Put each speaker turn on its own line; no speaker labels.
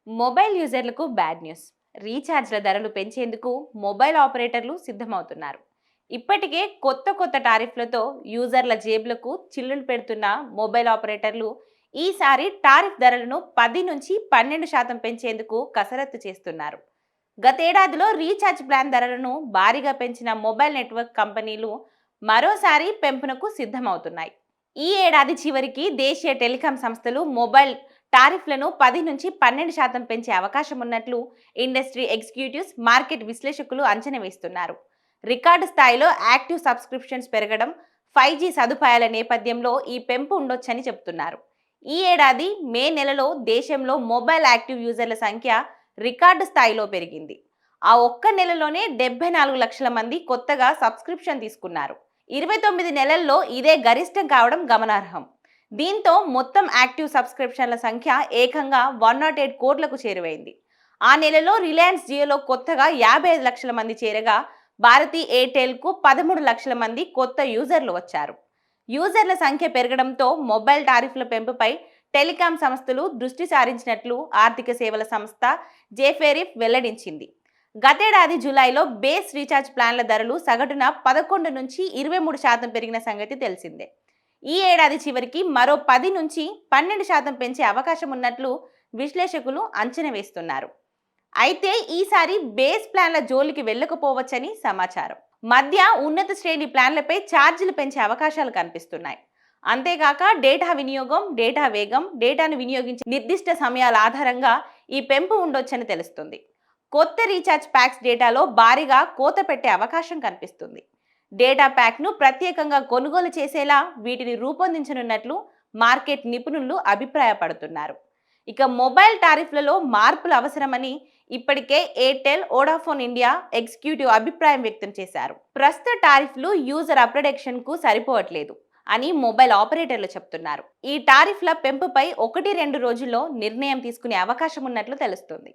Mobile యూజర్లకు bad news. రీఛార్జ్ల ధరలు పెంచేందుకు మొబైల్ ఆపరేటర్లు సిద్ధమవుతున్నారు. ఇప్పటికే కొత్త టారిఫ్లతో యూజర్ల జేబులకు చిల్లులు పెడుతున్న మొబైల్ ఆపరేటర్లు ఈసారి టారిఫ్ ధరలను 10 నుంచి 12% పెంచేందుకు కసరత్తు చేస్తున్నారు. గతేడాదిలో రీఛార్జ్ ప్లాన్ ధరలను భారీగా పెంచిన మొబైల్ నెట్వర్క్ కంపెనీలు మరోసారి పెంపునకు సిద్ధమవుతున్నాయి. ఈ ఏడాది చివరికి దేశీయ టెలికాం సంస్థలు మొబైల్ టారిఫ్లను 10 నుంచి 12% పెంచే అవకాశం ఉన్నట్లు ఇండస్ట్రీ ఎగ్జిక్యూటివ్స్, మార్కెట్ విశ్లేషకులు అంచనా వేస్తున్నారు. రికార్డు స్థాయిలో యాక్టివ్ సబ్స్క్రిప్షన్స్ పెరగడం, 5G సదుపాయాల నేపథ్యంలో ఈ పెంపు ఉండొచ్చని చెబుతున్నారు. ఈ ఏడాది మే నెలలో దేశంలో మొబైల్ యాక్టివ్ యూజర్ల సంఖ్య రికార్డు స్థాయిలో పెరిగింది. ఆ ఒక్క నెలలోనే 74 లక్షల మంది కొత్తగా సబ్స్క్రిప్షన్ తీసుకున్నారు. 29 నెలల్లో ఇదే గరిష్టం కావడం గమనార్హం. దీంతో మొత్తం యాక్టివ్ సబ్స్క్రిప్షన్ల సంఖ్య ఏకంగా 108 కోట్లకు చేరువైంది. ఆ నెలలో రిలయన్స్ జియోలో కొత్తగా 55 లక్షల మంది చేరగా, భారతీ ఎయిర్టెల్కు 13 లక్షల మంది కొత్త యూజర్లు వచ్చారు. యూజర్ల సంఖ్య పెరగడంతో మొబైల్ టారిఫ్ల పెంపుపై టెలికాం సంస్థలు దృష్టి సారించినట్లు ఆర్థిక సేవల సంస్థ జేఫెరిఫ్ వెల్లడించింది. గతేడాది జూలైలో బేస్ రీఛార్జ్ ప్లాన్ల ధరలు సగటున 11 నుంచి 23% పెరిగిన సంగతి తెలిసిందే. ఈ ఏడాది చివరికి మరో 10 నుంచి 12% పెంచే అవకాశం ఉన్నట్లు విశ్లేషకులు అంచనా వేస్తున్నారు. అయితే ఈసారి బేస్ ప్లాన్ల జోలికి వెళ్ళకపోవచ్చని సమాచారం. మధ్య ఉన్నత శ్రేణి ప్లాన్లపై ఛార్జీలు పెంచే అవకాశాలు కనిపిస్తున్నాయి. అంతేకాక డేటా వినియోగం, డేటా వేగం, డేటాను వినియోగించే నిర్దిష్ట సమయాల ఆధారంగా ఈ పెంపు ఉండొచ్చని తెలుస్తుంది. కొత్త రీఛార్జ్ ప్యాక్స్ డేటాలో భారీగా కోత పెట్టే అవకాశం కనిపిస్తుంది. డేటా ప్యాక్ను ప్రత్యేకంగా కొనుగోలు చేసేలా వీటిని రూపొందించనున్నట్లు మార్కెట్ నిపుణులు అభిప్రాయపడుతున్నారు. ఇక మొబైల్ టారిఫ్లలో మార్పులు అవసరమని ఇప్పటికే ఎయిర్టెల్, వోడాఫోన్ ఇండియా ఎగ్జిక్యూటివ్ అభిప్రాయం వ్యక్తం చేశారు. ప్రస్తుత టారిఫ్లు యూజర్ అప్గ్రేడేషన్కు సరిపోవట్లేదు అని మొబైల్ ఆపరేటర్లు చెప్తున్నారు. ఈ టారిఫ్ల పెంపుపై 1-2 రోజుల్లో నిర్ణయం తీసుకునే అవకాశం ఉన్నట్లు తెలుస్తుంది.